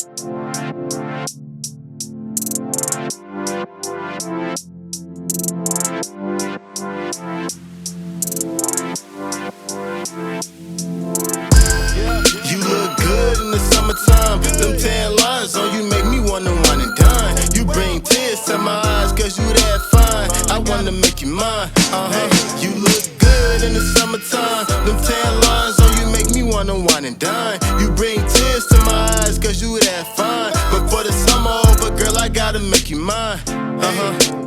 You look good in the summertime. Them tan lines on you make me wanna wine and dine. You bring tears to my eyes cause you that fine. I wanna make you mine, You look good in the summertime. Them tan lines on you make me wanna wine and dine. You bring tears to my eyes cause you that fine. But for the summer over, girl, I gotta make you mine,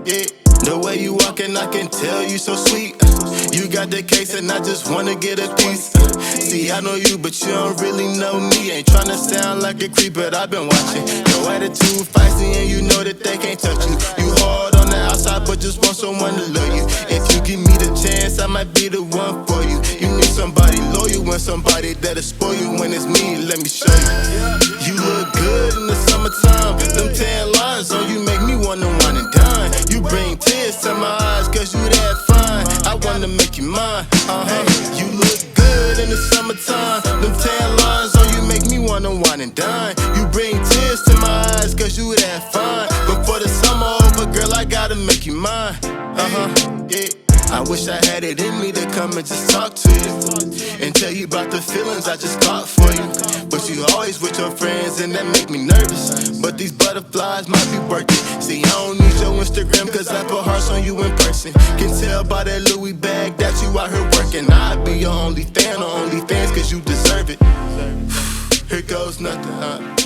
yeah. The way you walkin', I can tell you so sweet. You got the case and I just wanna get a piece. See, I know you, but you don't really know me. Ain't tryna sound like a creep, but I've been watching. Your attitude feisty and you know that they can't touch you. You hard on the outside, but just want someone to love you. If you give me the chance, I might be the one for you. You need somebody loyal and somebody that'll spoil you. When it's me, let me show you. You look good in the summertime. Them tan lines on you make me wanna wine and dine. You bring tears to my eyes cause you that fine. I wanna make you mine, You look good in the summertime. Them tan lines on you make me wanna wine and dine. You bring tears to my eyes cause you that fine. But for the summer over, girl, I gotta make you mine, yeah. I wish I had it in me to come and just talk to you and tell you about the feelings I just caught for you. But you always with your friends and that make me nervous. But these butterflies might be worth it. See, I don't need your Instagram cause I put hearts on you in person. Can tell by that Louis bag that you out here working. I'd be your only fan or only fans cause you deserve it. Here goes nothing,